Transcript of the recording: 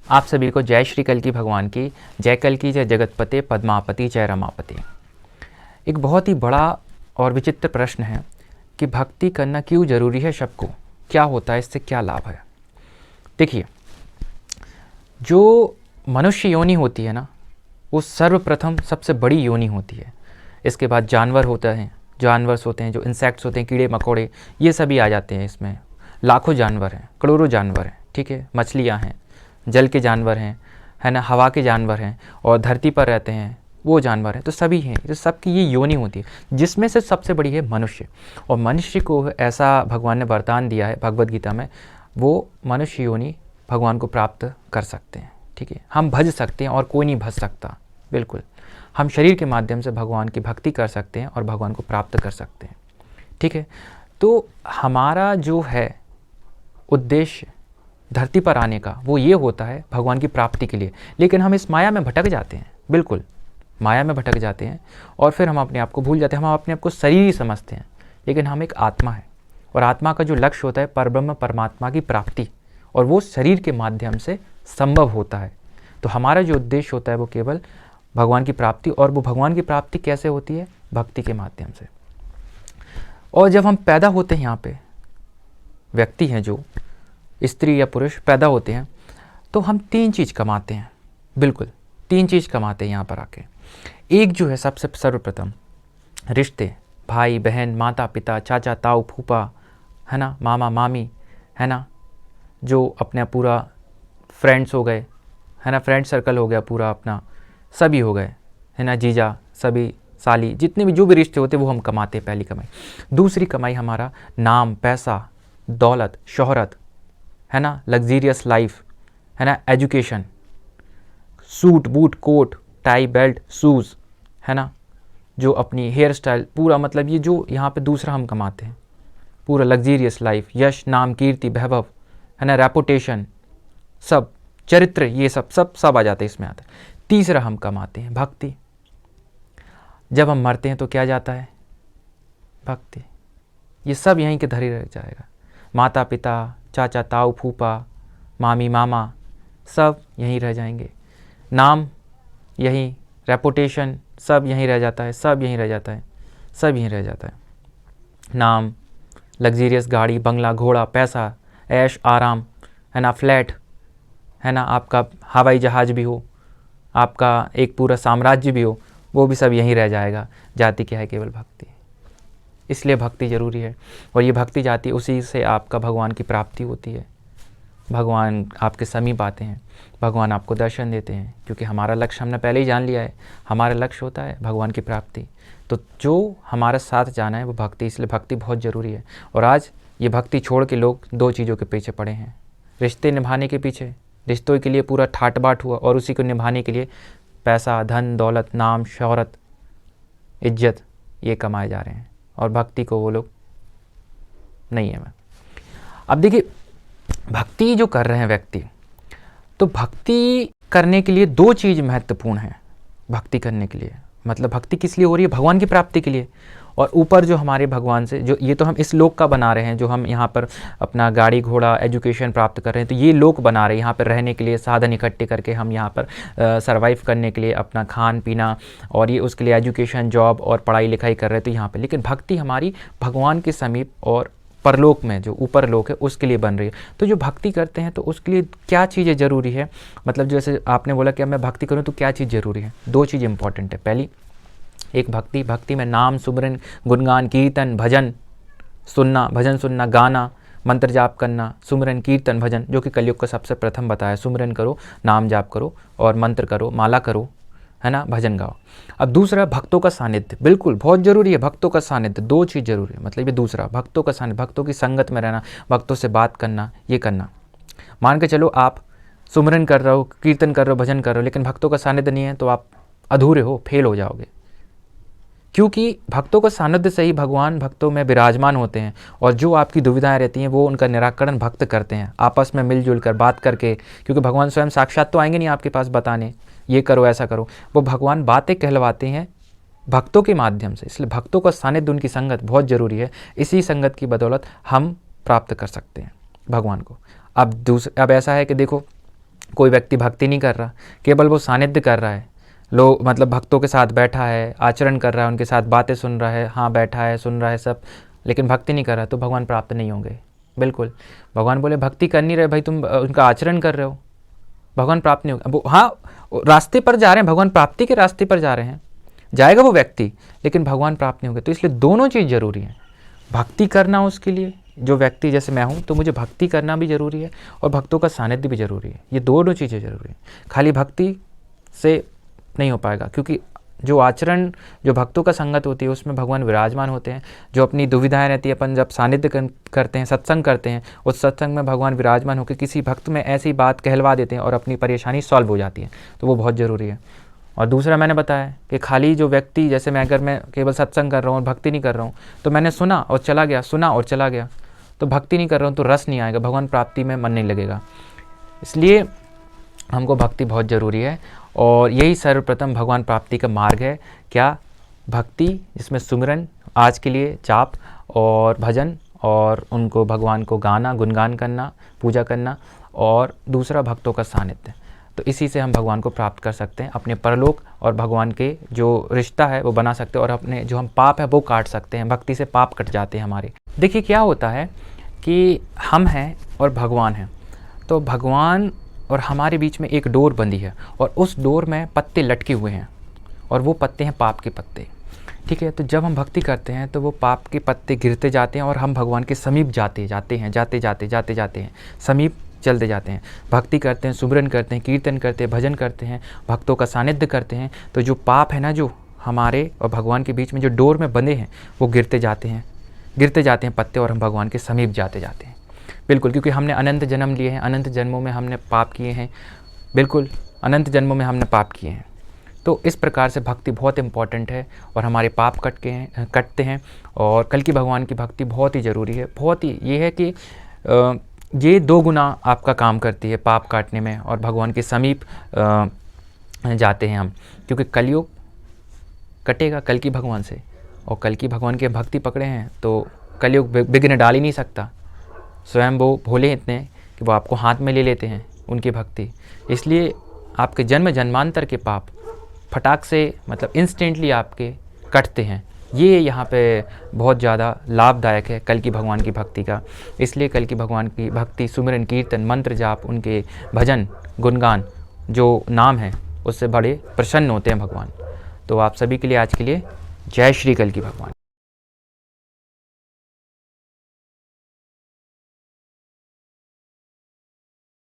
आप सभी को जय श्री कल्कि भगवान की, जय कल्कि, जय जगतपते, पद्मापति, जय रमापति। एक बहुत ही बड़ा और विचित्र प्रश्न है कि भक्ति करना क्यों जरूरी है सबको, क्या होता है इससे, क्या लाभ है। देखिए, जो मनुष्य योनि होती है ना, वो सर्वप्रथम सबसे बड़ी योनि होती है। इसके बाद जानवर होते हैं, जानवर्स होते हैं, जो इंसेक्ट्स होते हैं, कीड़े मकोड़े, ये सभी आ जाते हैं इसमें। लाखों जानवर हैं, करोड़ों जानवर हैं, ठीक है, मछलियाँ हैं, जल के जानवर हैं, है ना, हवा के जानवर हैं, और धरती पर रहते हैं वो जानवर हैं, तो सभी हैं, तो सबकी ये योनि होती है, जिसमें से सबसे बड़ी है मनुष्य। और मनुष्य को ऐसा भगवान ने वरदान दिया है भगवद गीता में, वो मनुष्य योनि भगवान को प्राप्त कर सकते हैं, ठीक है। हम भज सकते हैं और कोई नहीं भज सकता, बिल्कुल। हम शरीर के माध्यम से भगवान की भक्ति कर सकते हैं और भगवान को प्राप्त कर सकते हैं, ठीक है। तो हमारा जो है उद्देश्य धरती पर आने का, वो ये होता है भगवान की प्राप्ति के लिए। लेकिन हम इस माया में भटक जाते हैं, बिल्कुल माया में भटक जाते हैं, और फिर हम अपने आप को भूल जाते हैं। हम अपने आप को शरीर ही समझते हैं, लेकिन हम एक आत्मा है, और आत्मा का जो लक्ष्य होता है परब्रह्म परमात्मा की प्राप्ति, और वो शरीर के माध्यम से संभव होता है। तो हमारा जो उद्देश्य होता है वो केवल भगवान की प्राप्ति, और वो भगवान की प्राप्ति कैसे होती है? भक्ति के माध्यम से। और जब हम पैदा होते हैं, यहाँ पे व्यक्ति हैं जो स्त्री या पुरुष पैदा होते हैं, तो हम तीन चीज़ कमाते हैं, बिल्कुल तीन चीज़ कमाते हैं यहाँ पर आके। एक जो है सबसे सर्वप्रथम रिश्ते, भाई बहन, माता पिता, चाचा ताऊ फूफा, है ना, मामा मामी, है ना, जो अपना पूरा फ्रेंड्स हो गए, है ना, फ्रेंड सर्कल हो गया पूरा अपना, सभी हो गए, है ना, जीजा, सभी साली, जितने भी जो भी रिश्ते होते हैं वो हम कमाते हैं, पहली कमाई। दूसरी कमाई हमारा नाम, पैसा, दौलत, शोहरत, है ना, लग्जीरियस लाइफ, है ना, education, suit boot coat tie belt shoes, है ना, जो अपनी हेयर स्टाइल पूरा, मतलब ये जो यहाँ पे दूसरा हम कमाते हैं पूरा लग्जीरियस लाइफ, यश नाम कीर्ति वैभव, है ना, रेपुटेशन, सब चरित्र, ये सब सब सब आ जाते हैं, इसमें आता है। तीसरा हम कमाते हैं भक्ति। जब हम मरते हैं तो क्या जाता है? भक्ति। ये सब यहीं के धरे रह जाएगा। माता पिता, चाचा ताऊ फूफा, मामी मामा, सब यहीं रह जाएंगे। नाम यहीं, रेपुटेशन सब यहीं रह जाता है, सब यहीं रह जाता है, सब यहीं रह जाता है। नाम, लग्जीरियस गाड़ी, बंगला, घोड़ा, पैसा, ऐश आराम, है ना, फ्लैट, है ना, आपका हवाई जहाज़ भी हो, आपका एक पूरा साम्राज्य भी हो, वो भी सब यहीं रह जाएगा। जाती क्या है? केवल भक्ति। इसलिए भक्ति ज़रूरी है, और ये भक्ति जाती है, उसी से आपका भगवान की प्राप्ति होती है। भगवान आपके समीप आते हैं, भगवान आपको दर्शन देते हैं, क्योंकि हमारा लक्ष्य हमने पहले ही जान लिया है। हमारा लक्ष्य होता है भगवान की प्राप्ति, तो जो हमारे साथ जाना है वो भक्ति, इसलिए भक्ति बहुत ज़रूरी है। और आज ये भक्ति छोड़ के लोग दो चीज़ों के पीछे पड़े हैं, रिश्ते निभाने के पीछे, रिश्तों के लिए पूरा ठाट बाट हुआ, और उसी को निभाने के लिए पैसा, धन दौलत, नाम, शोहरत, इज्जत, ये कमाए जा रहे हैं, और भक्ति को वो लोग नहीं है। अब देखिए, भक्ति जो कर रहे हैं व्यक्ति, तो भक्ति करने के लिए दो चीज़ महत्वपूर्ण है। भक्ति करने के लिए मतलब भक्ति किस लिए हो रही है? भगवान की प्राप्ति के लिए। और ऊपर जो हमारे भगवान से, जो ये तो हम इस लोक का बना रहे हैं, जो हम यहाँ पर अपना गाड़ी घोड़ा एजुकेशन प्राप्त कर रहे हैं, तो ये लोक बना रहे हैं, यहाँ पर रहने के लिए साधन इकट्ठे करके हम यहाँ पर सर्वाइव करने के लिए अपना खान पीना, और ये उसके लिए एजुकेशन, जॉब और पढ़ाई लिखाई कर रहे हैं, तो यहाँ पर। लेकिन भक्ति हमारी भगवान के समीप और परलोक में, जो ऊपर लोक है, उसके लिए बन रही है। तो जो भक्ति करते हैं तो उसके लिए क्या चीज़ें ज़रूरी है? मतलब जैसे आपने बोला कि अब मैं भक्ति करूँ तो क्या चीज़ ज़रूरी है? दो चीज़ इंपॉर्टेंट है। पहली, एक भक्ति में नाम, सुमरन, गुणगान, कीर्तन, भजन सुनना, भजन सुनना, गाना, मंत्र जाप करना, सुमरन, कीर्तन, भजन, जो कि कलयुग का सबसे प्रथम बताया। सुमरन करो, नाम जाप करो, और मंत्र करो, माला करो, है ना, भजन गाओ। अब दूसरा, भक्तों का सानिध्य, बिल्कुल बहुत ज़रूरी है। भक्तों का सानिध्य, दो चीज़ ज़रूरी है। मतलब ये दूसरा, भक्तों का सानिध्य, भक्तों की संगत में रहना, भक्तों से बात करना, ये करना। मान के चलो आप सुमरन कर रहे हो, कीर्तन कर रहे हो, भजन कर रहे हो, लेकिन भक्तों का सानिध्य नहीं है, तो आप अधूरे हो, फेल हो जाओगे। क्योंकि भक्तों का सानिध्य से ही भगवान भक्तों में विराजमान होते हैं, और जो आपकी दुविधाएं रहती हैं वो उनका निराकरण भक्त करते हैं, आपस में मिलजुल कर बात करके। क्योंकि भगवान स्वयं साक्षात तो आएंगे नहीं आपके पास बताने, ये करो ऐसा करो, वो भगवान बातें कहलवाते हैं भक्तों के माध्यम से। इसलिए भक्तों का सानिध्य, उनकी संगत बहुत ज़रूरी है। इसी संगत की बदौलत हम प्राप्त कर सकते हैं भगवान को। अब ऐसा है कि देखो, कोई व्यक्ति भक्ति नहीं कर रहा, केवल वो सानिध्य कर रहा है, लोग मतलब भक्तों के साथ बैठा है, आचरण कर रहा है, उनके साथ बातें सुन रहा है, हाँ बैठा है सुन रहा है सब, लेकिन भक्ति नहीं कर रहा, तो भगवान प्राप्त नहीं होंगे। बिल्कुल, भगवान बोले भक्ति कर नहीं रहे भाई, तुम उनका आचरण कर रहे हो, भगवान प्राप्त नहीं होगा। वो हाँ रास्ते पर जा रहे हैं, भगवान प्राप्ति के रास्ते पर जा रहे हैं, जाएगा वो व्यक्ति, लेकिन भगवान प्राप्त नहीं होंगे। तो इसलिए दोनों चीज़ जरूरी है, भक्ति करना उसके लिए, जो व्यक्ति जैसे मैं हूँ तो मुझे भक्ति करना भी जरूरी है और भक्तों का सानिध्य भी जरूरी है। ये दोनों चीज़ें जरूरी है, खाली भक्ति से नहीं हो पाएगा, क्योंकि जो आचरण जो भक्तों का संगत होती है उसमें भगवान विराजमान होते हैं। जो अपनी दुविधाएं रहती है, अपन जब सानिध्य करते हैं, सत्संग करते हैं, उस सत्संग में भगवान विराजमान होकर किसी भक्त में ऐसी बात कहलवा देते हैं और अपनी परेशानी सॉल्व हो जाती है, तो वो बहुत ज़रूरी है। और दूसरा मैंने बताया कि खाली जो व्यक्ति, जैसे मैं अगर मैं केवल सत्संग कर रहा हूँ और भक्ति नहीं कर रहा हूँ, तो मैंने सुना और चला गया, सुना और चला गया, तो भक्ति नहीं कर रहा हूँ तो रस नहीं आएगा, भगवान प्राप्ति में मन नहीं लगेगा। इसलिए हमको भक्ति बहुत ज़रूरी है और यही सर्वप्रथम भगवान प्राप्ति का मार्ग है। क्या? भक्ति, जिसमें सुमिरन, आज के लिए जाप और भजन, और उनको भगवान को गाना, गुणगान करना, पूजा करना, और दूसरा भक्तों का सानिध्य। तो इसी से हम भगवान को प्राप्त कर सकते हैं, अपने परलोक और भगवान के जो रिश्ता है वो बना सकते हैं, और अपने जो हम पाप है वो काट सकते हैं। भक्ति से पाप कट जाते हैं हमारे। देखिए क्या होता है कि हम हैं और भगवान हैं, तो भगवान और हमारे बीच में एक डोर बंधी है और उस डोर में पत्ते लटके हुए हैं, और वो पत्ते हैं पाप के पत्ते। ठीक है, तो जब हम भक्ति करते हैं तो वो पाप के पत्ते गिरते जाते हैं और हम भगवान के समीप जाते हैं, समीप चलते जाते हैं। भक्ति करते हैं, सुमिरन करते हैं, कीर्तन करते हैं, भजन करते हैं, भक्तों का सानिध्य करते हैं, तो जो पाप है ना, जो हमारे और भगवान के बीच में जो डोर में बंधे हैं, वो गिरते जाते हैं पत्ते, और हम भगवान के समीप जाते हैं। बिल्कुल, क्योंकि हमने अनंत जन्म लिए हैं, अनंत जन्मों में हमने पाप किए हैं, बिल्कुल अनंत जन्मों में हमने पाप किए हैं। तो इस प्रकार से भक्ति बहुत इम्पॉर्टेंट है और हमारे पाप कटते हैं। और कल की भगवान की भक्ति बहुत ही ज़रूरी है। बहुत ही ये है कि ये 2 गुना आपका काम करती है पाप काटने में, और भगवान के समीप जाते हैं हम, क्योंकि कलयुग कटेगा कल की भगवान से, और कल की भगवान की भक्ति पकड़े हैं तो कलयुग विघ्न डाल ही नहीं सकता। स्वयं वो भोले इतने कि वो आपको हाथ में ले लेते हैं उनकी भक्ति। इसलिए आपके जन्म जन्मांतर के पाप फटाक से, मतलब इंस्टेंटली आपके कटते हैं। ये यहाँ पे बहुत ज़्यादा लाभदायक है कल की भगवान की भक्ति का। इसलिए कल की भगवान की भक्ति, सुमिरन, कीर्तन, मंत्र जाप, उनके भजन, गुणगान, जो नाम है उससे बड़े प्रसन्न होते हैं भगवान। तो आप सभी के लिए आज के लिए जय श्री कल की भगवान।